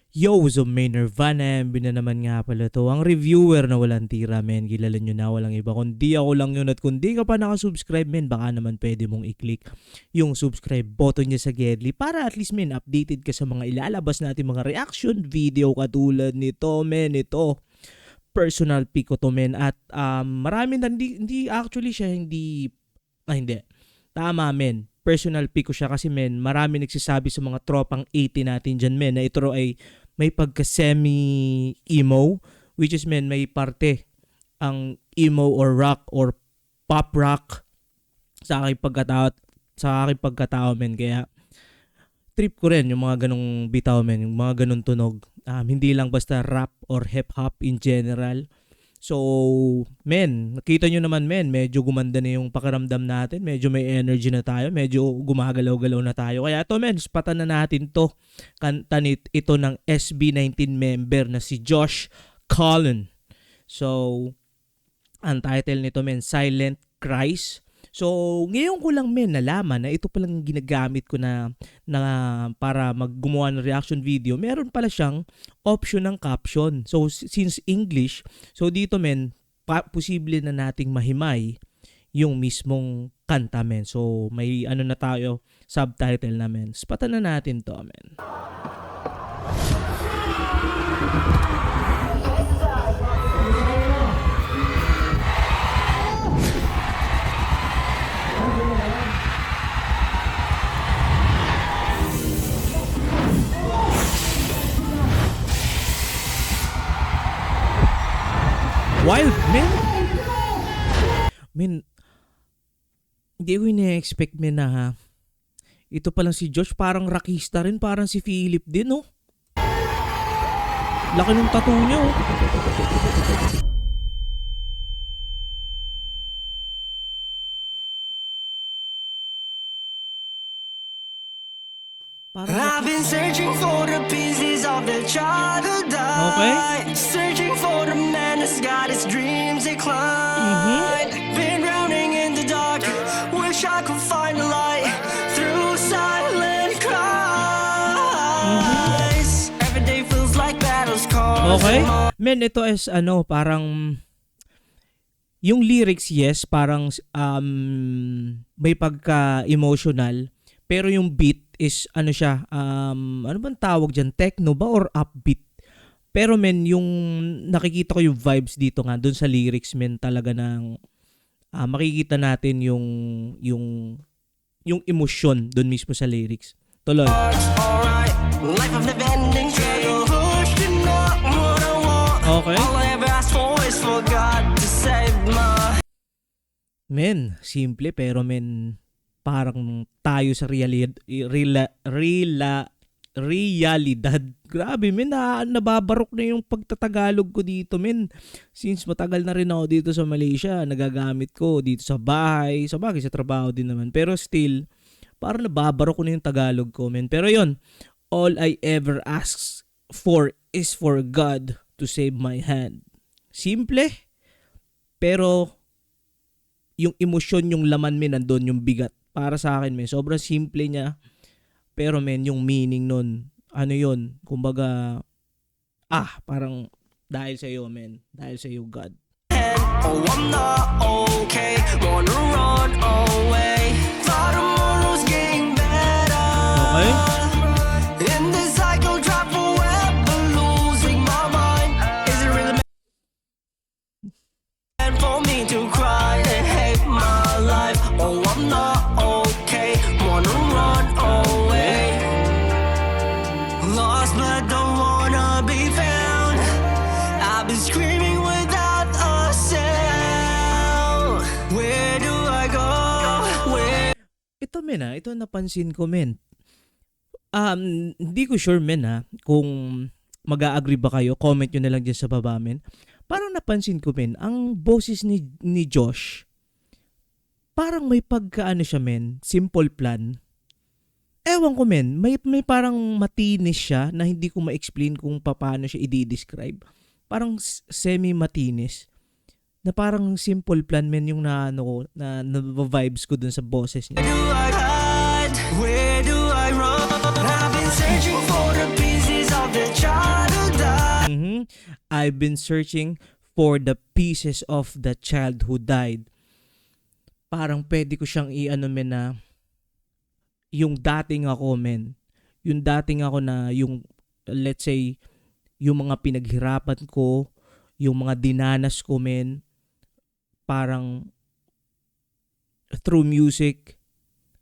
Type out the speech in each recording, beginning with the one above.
Yo, so may Nirvana MB na naman nga pala to. Ang reviewer na walang tira, men. Kilala nyo na, walang iba. Kundi ako lang yun. At kung di ka pa nakasubscribe, men, baka naman pwede mong i-click yung subscribe button niya sa Gedli para at least, men, updated ka sa mga ilalabas natin mga reaction video katulad nito, men. Ito, personal pick ko to, men. At marami na, hindi actually siya, hindi. Tama, men. Personal pick ko siya kasi, men, marami nagsasabi sa mga tropang 80 natin dyan, men, na ito ay may pagka semi-emo, which is, men, may parte ang emo or rock or pop rock sa aking pagkatao, men. Kaya trip ko rin yung mga ganong bitaw, men, yung mga ganong tunog. Hindi lang basta rap or hip-hop in general. So, men, nakita nyo naman, men, medyo gumanda na yung pakiramdam natin. Medyo may energy na tayo. Medyo gumagalaw-galaw na tayo. Kaya to, men, spatan na natin to. Kantanit ito ng SB19 member na si Josh Cullen. So, ang title nito, men, Silent Cries. So, ngayon ko lang, men, nalaman na ito palang ginagamit ko na para gumawa ng reaction video. Meron pala siyang option ng caption. So, since English, so dito, men, posible na nating mahimay yung mismong kanta, men. So, may ano na tayo, subtitle na, men. Spatan na natin to, men. Wild, men. Men, hindi ko ina-expect, men, na ito palang si Josh, parang rockista rin, parang si Philip din, oh. Laki ng tattoo niya, oh. I've been searching for the pieces of the child who died. Okay. Searching for the man that's got his dreams declined. Been drowning in the dark. Wish I could find a light through silent cries. Every day feels like battles caused. Okay. Men, ito is parang yung lyrics, yes, parang may pagka-emotional, pero yung beat is siya, ano bang tawag dyan? Techno ba or upbeat? Pero, men, yung nakikita ko yung vibes dito nga, dun sa lyrics, men, talaga ng makikita natin yung emosyon dun mismo sa lyrics. Tuloy. Alright, life of never ending struggle. Pushed and not what I want. Okay. All I ever asked for is for God to save my. Men, simple pero, men, parang tayo sa realidad. Grabe, men, nababarok na yung pagtatagalog ko dito, men. Since matagal na rin ako dito sa Malaysia, nagagamit ko dito sa bahay, sa trabaho din naman. Pero still, parang nababarok ko na yung Tagalog ko, men. Pero yon, all I ever ask for is for God to save my hand. Simple, pero yung emosyon, yung laman, men, nandun, yung bigat. Para sa akin, men, sobrang simple niya. Pero, men, yung meaning nun, yun, kumbaga, parang dahil sa iyo, men, dahil sa iyo, God. Oh, I'm not okay. Wanna run away. Thought tomorrow's getting better. Okay? In this cycle, drop forever, losing my mind. Is it really meant for me to cry and hate my life? Oh, I'm not okay. Wanna run away. Lost but don't wanna be found. I've been screaming without a sound. Where do I go? Where? Ito, men, ito napansin ko, men. Hindi ko sure, men, kung mag-a-agree ba kayo. Comment nyo na lang dyan sa baba, men. Parang napansin ko, men, ang boses ni Josh, parang may siya, men, simple plan. Ewan ko, men, may parang matinis siya na hindi ko ma-explain kung paano siya i-describe. Parang semi-matinis. Na parang simple plan, men, yung na vibes ko dun sa boses niya. Where do I hide? Where do I run? I've been searching for the pieces of the child. I've been searching for the pieces of the child who died. Parang pwede ko siyang i-ano men na yung dating ako men. Yung dating ako na yung let's say yung mga pinaghirapan ko, yung mga dinanas ko men, parang through music,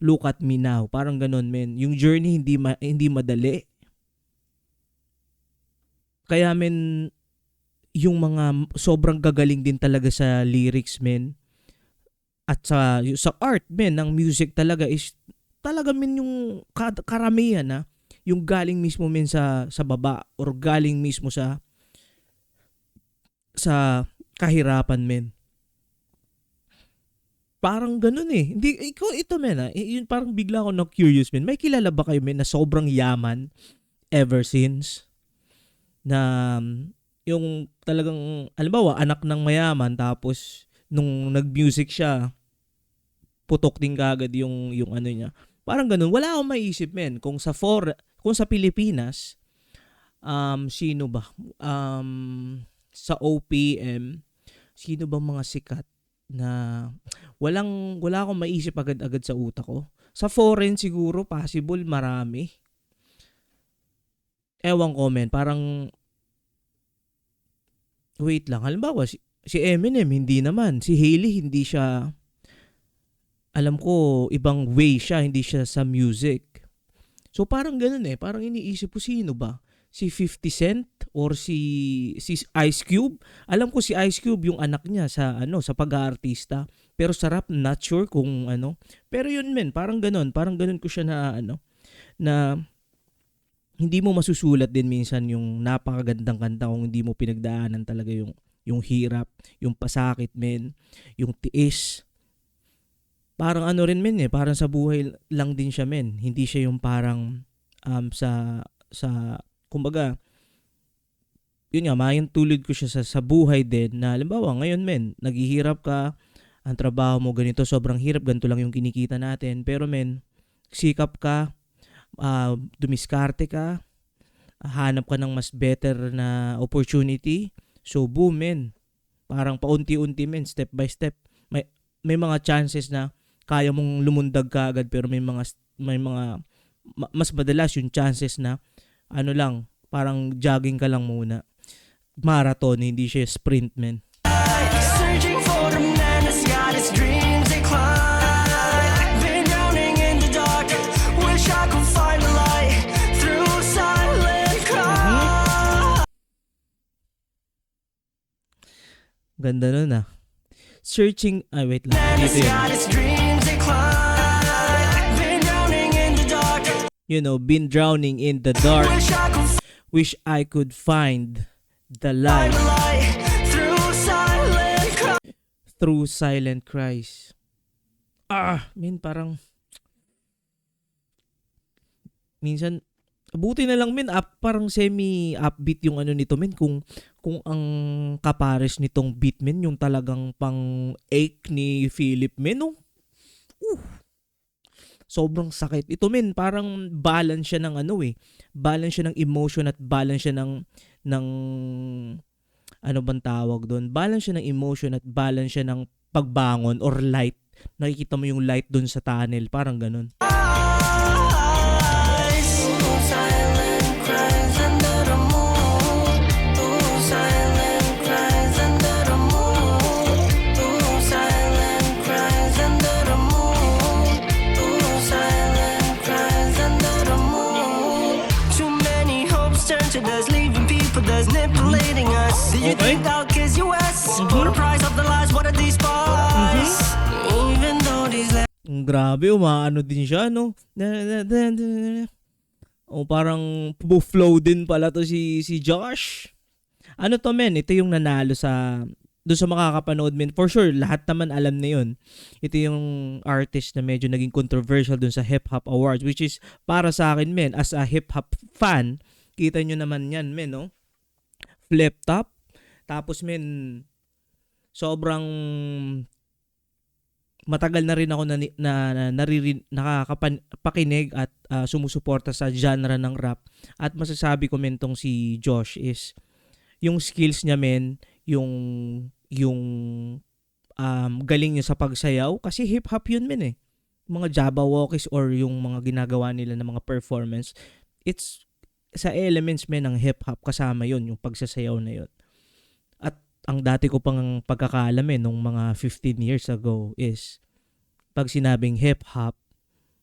look at me now. Parang ganun men. Yung journey hindi madali. Kaya men yung mga sobrang gagaling din talaga sa lyrics men at sa art men ng music talaga is talaga men yung karamihan na yung galing mismo men sa baba or galing mismo sa kahirapan men. Parang ganun eh. Hindi ito men yun parang bigla ako na curious men. May kilala ba kayo men na sobrang yaman ever since na yung talagang halimbawa anak ng mayaman tapos nung nag-music siya putok din kagad yung ano niya. Parang ganun. Wala akong maiisip men kung sa Pilipinas sino ba sa OPM sino ba mga sikat na wala akong maiisip agad-agad sa utak ko. Sa foreign siguro possible marami. Ewan ko men, parang wait lang. Halimbawa si Eminem hindi naman, si Hailey hindi siya, alam ko ibang way siya, hindi siya sa music. So parang ganoon eh, parang iniisip ko sino ba? Si 50 Cent or si Ice Cube? Alam ko si Ice Cube yung anak niya sa pag-aartista. Pero sa rap not sure kung ano. Pero yun men, parang ganoon ko siya na hindi mo masusulat din minsan yung napakagandang kanta kung hindi mo pinagdaanan talaga yung hirap, yung pasakit men, yung tiis. Parang ano rin men parang sa buhay lang din siya men. Hindi siya yung parang sa kumbaga yun nga, mayang tulad ko siya sa buhay din na halimbawa ngayon men, naghihirap ka, ang trabaho mo ganito, sobrang hirap, ganito lang yung kinikita natin. Pero men, sikap ka, dumiskarte ka, hanap ka ng mas better na opportunity. So boom men, parang paunti-unti men, step by step. May mga chances na kaya mong lumundag ka agad pero may mga mas madalas yung chances na ano lang, parang jogging ka lang muna. Marathon, hindi siya sprint men. Searching for the man that's got his dreams and climb. Been drowning in the dark. Wish I could find the light through silent cry. Ganda nun Searching, wait lang. Dito yun. Got his dreams and climb. Been drowning in the dark. You know, been drowning in the dark. Wish I could find the light through silent cries. Parang minsan buti na lang parang semi upbeat yung ano nito kung ang kapares nitong beat yung talagang pang ache ni Philip sobrang sakit. Ito parang balance siya ng balance siya ng emotion at balance siya ng ano bang tawag doon? Balance siya ng emotion at balance siya ng pagbangon or light. Nakikita mo yung light doon sa tunnel, parang ganun. Okay. For the price of the lies, what are these spies? Even though these Grabe, umaano din siya, no? Parang flow din pala to si Josh. Ano to men? Ito yung nanalo doon sa makakapanood men. For sure, lahat naman alam na yun. Ito yung artist na medyo naging controversial doon sa Hip Hop Awards, which is para sa akin men, as a hip hop fan, kita nyo naman yan men, no? Flip top. Tapos men, sobrang matagal na rin ako nakakapakinig at sumusuporta sa genre ng rap. At masasabi ko men tong si Josh is yung skills niya men, yung galing niya sa pagsayaw kasi hip hop yun men eh. Mga Jabberwockies or yung mga ginagawa nila ng mga performance, it's sa elements men ng hip hop kasama yun, yung pagsasayaw na yun. At ang dati ko pang pagkakaalam nung mga 15 years ago is pag sinabing hip hop,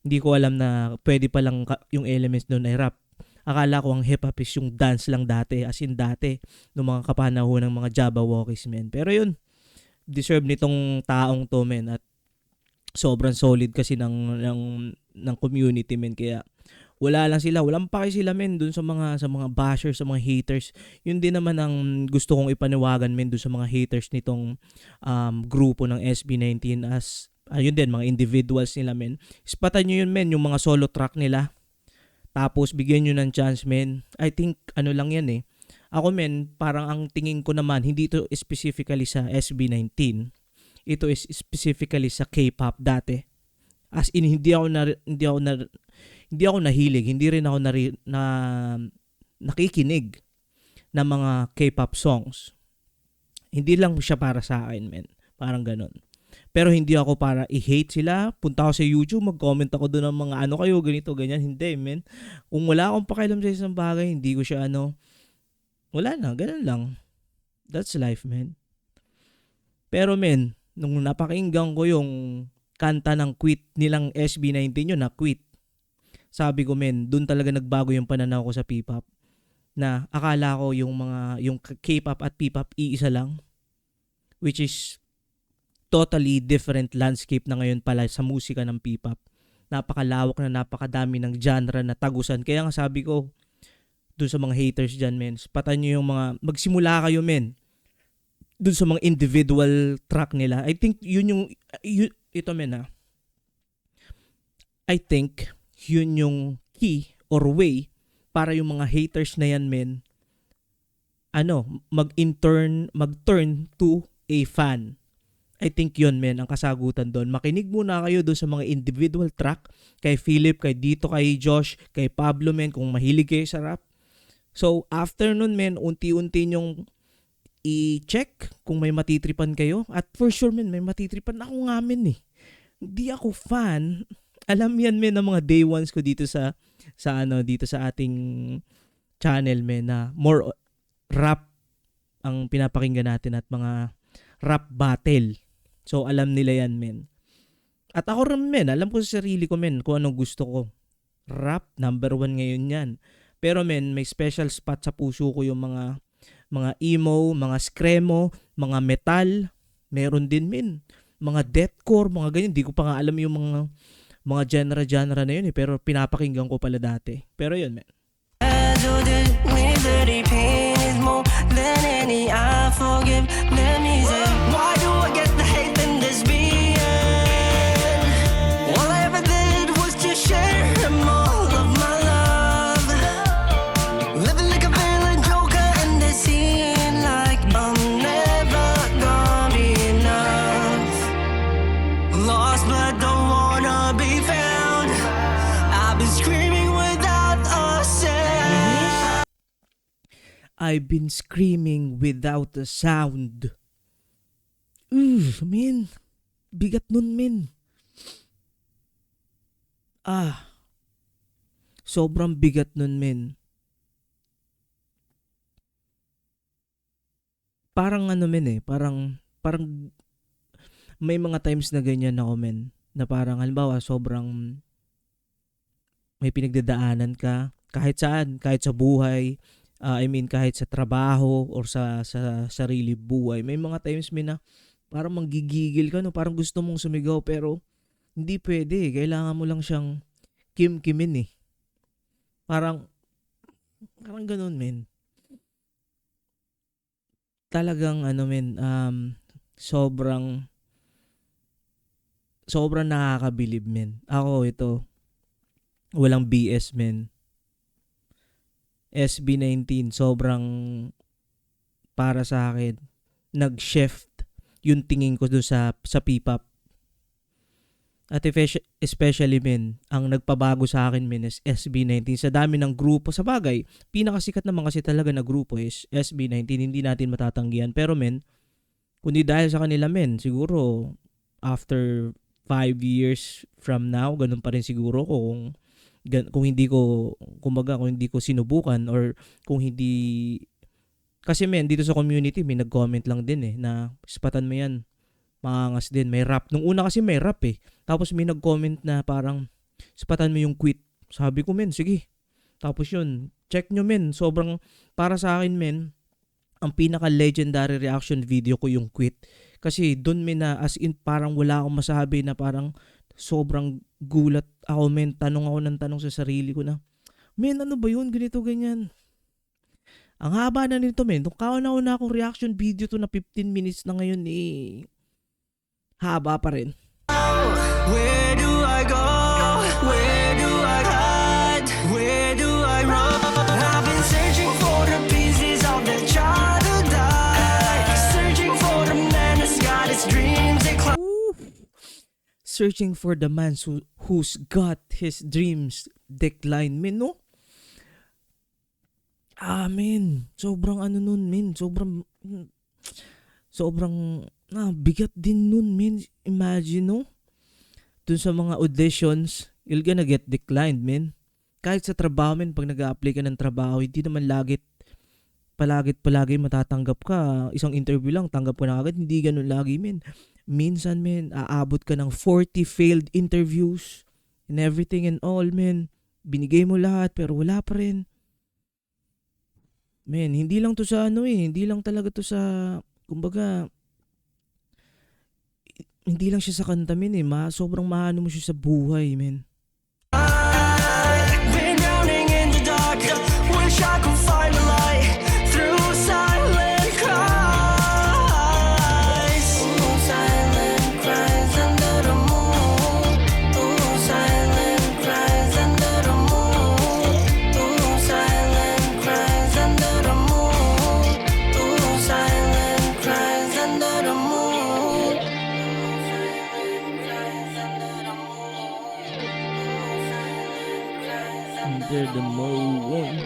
hindi ko alam na pwede palang yung elements doon ay rap. Akala ko ang hip hop is yung dance lang dati, as in dati ng mga kapanahon ng mga Jabberwockies men. Pero yun, deserve nitong taong to men, at sobrang solid kasi ng community men, kaya wala lang sila, walang paki sila men dun sa mga bashers, sa mga haters. Yun din naman ang gusto kong ipaniwagan men dun sa mga haters nitong grupo ng SB19, as ayun din mga individuals nila men. Ispatan nyo yun men, yung mga solo track nila. Tapos bigyan nyo ng chance men. I think ano lang yan eh. Ako men, parang ang tingin ko naman hindi ito specifically sa SB19. Ito is specifically sa K-pop dati. As in hindi ako nahilig, hindi rin ako nakikinig ng mga K-pop songs. Hindi lang siya para sa akin, men. Parang ganun. Pero hindi ako para i-hate sila. Punta ako sa YouTube, mag-comment ako doon ng mga ano kayo, ganito, ganyan. Hindi, men. Kung wala akong pakialam sa isang bagay, hindi ko siya wala na, ganun lang. That's life, men. Pero, men, nung napakinggan ko yung kanta ng Quit nilang SB19 yun, na Quit. Sabi ko men, doon talaga nagbago yung pananaw ko sa P-pop. Na akala ko yung K-pop at P-pop iisa lang, which is totally different landscape na ngayon pala sa musika ng P-pop. Napakalawak na, napakadami ng genre na tagusan. Kaya nga sabi ko doon sa mga haters dyan men, patan nyo yung magsimula kayo men doon sa mga individual track nila. I think ito men I think yun yung key or way para yung mga haters na yan men mag-turn to a fan. I think yun men ang kasagutan doon. Makinig muna kayo doon sa mga individual track, kay Philip, kay Dito, kay Josh, kay Pablo men, kung mahilig kayo sa rap. So after nun men, unti-unti nyong i-check kung may matitripan kayo, at for sure men may matitripan. Ako nga men eh, hindi ako fan. Alam yan men ng mga day ones ko dito sa dito sa ating channel men, na more rap ang pinapakinggan natin at mga rap battle. So alam nila yan men. At ako rin men, alam ko sa sarili ko men kung anong gusto ko. Rap, number 1 ngayon yan. Pero men, may special spot sa puso ko yung mga emo, mga screamo, mga metal. Meron din men. Mga deathcore, mga ganyan. Di ko pa nga alam yung mga genre na yun eh. Pero pinapakinggan ko pala dati. Pero yun men. Why do I get the hate in this being? All I ever did was to share all of my love. Living like a villain joker and it seems like I'm never gonna be enough. Lost but don't wanna be found. I've been screaming without a sound. I've been screaming without a sound. Men. Bigat nun, men. Sobrang bigat nun, men. Parang men parang may mga times na ganyan ako, men. Na parang, halimbawa, sobrang may pinagdadaanan ka. Kahit saan, kahit sa buhay. Kahit sa trabaho or sa sarili buhay. May mga times na parang manggigigil ka, no? Parang gusto mong sumigaw pero hindi pwede. Kailangan mo lang siyang kimkimin eh. Parang ganun men. Talagang sobrang nakakabilib men. Ako ito, walang BS men. SB19 sobrang para sa akin nag-shift yung tingin ko doon sa P-pop. At especially men, ang nagpabago sa akin men is SB19. Sa dami ng grupo, sa bagay, pinakasikat naman kasi talaga na grupo is SB19. Hindi natin matatanggihan. Pero men, kundi dahil sa kanila men, siguro after 5 years from now, ganun pa rin siguro kung hindi ko, kumbaga, kung hindi ko sinubukan or kung hindi, kasi men, dito sa community, may nag-comment lang din na ispatan mo yan, maangas din, may rap. Nung una kasi may rap tapos may nag-comment na parang, ispatan mo yung quit. Sabi ko men, sige. Tapos yun, check nyo men, sobrang, para sa akin men, ang pinaka-legendary reaction video ko yung quit. Kasi doon men na as in parang wala akong masabi na parang sobrang gulat ako men. Tanong ako ng tanong sa sarili ko na, men ano ba yun? Ganito, ganyan. Ang haba na nito men. Nung kauna-una akong reaction video to na 15 minutes na ngayon haba pa rin. Where do I go? Where do I hide? Where do I run? I've been searching for the pieces of the child who died. Searching for the man that's got his dreams declined. Searching for the man who's got his dreams declined. Men, no? Men. Sobrang ano nun, men. Sobrang bigat din nun, men. Imagine, no? Dun sa mga auditions, you're gonna get declined, men. Kahit sa trabaho, men, pag nag-a-apply ka ng trabaho, hindi naman palagi matatanggap ka. Isang interview lang, tanggap ka na agad. Hindi ganun lagi, men. Minsan, men, aabot ka ng 40 failed interviews and everything and all, men. Binigay mo lahat, pero wala pa rin. Men, hindi lang to sa hindi lang talaga to sa, kumbaga, hindi lang siya sa kanta, men, sobrang mahano mo siya sa buhay, men. Been drowning in the dark. Wish I could find a light through silent cries. Through silent cries under the moon. Through silent cries under the moon. Through silent cries under the moon. Through silent cries under the moon. Under the moon.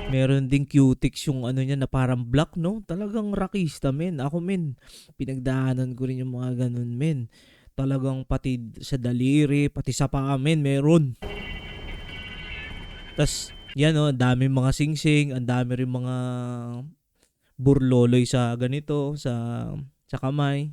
Meron ding cutics yung ano niya na parang black, no? Talagang rockista, men. Ako, men, pinagdaanan ko rin yung mga ganun, men. Talagang pati sa daliri, pati sa paa, men, meron. Tas, yan, ang dami mga singsing, ang dami rin mga burloloy sa ganito, sa kamay.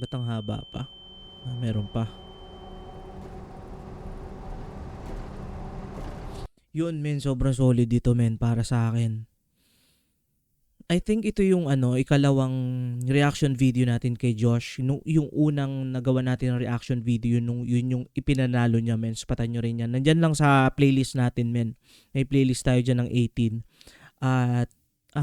Ba't ang haba pa? Meron pa. Yun, men, sobrang solid dito, men, para sa akin. I think ito yung ikalawang reaction video natin kay Josh. Yung unang nagawa natin ng reaction video, yun yung ipinanalo niya, men. Patan nyo rin yan. Nandyan lang sa playlist natin, men. May playlist tayo dyan ng 18. At,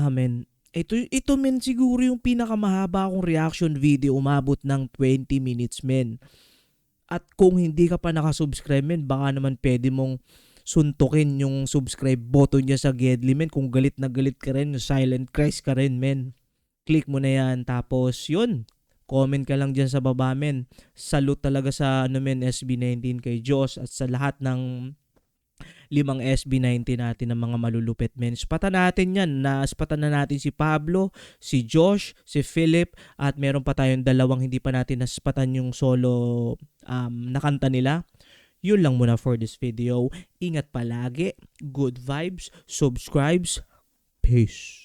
men, ito, men, siguro yung pinakamahaba kong reaction video. Umabot ng 20 minutes, men. At kung hindi ka pa nakasubscribe, men, baka naman pwede mong suntukin yung subscribe button niya sa Gedli, men. Kung galit na galit ka rin, silent cries ka rin, men. Click mo na yan. Tapos, yun. Comment ka lang dyan sa baba, men. Salute talaga sa, men, SB19 kay Josh at sa lahat ng 5 SB19 natin ng mga malulupit, men. Spatan natin yan. Spatan na natin si Pablo, si Josh, si Philip, at meron pa tayong dalawang hindi pa natin naspatan yung solo na kanta nila. Yun lang muna for this video. Ingat palagi. Good vibes. Subscribes. Peace.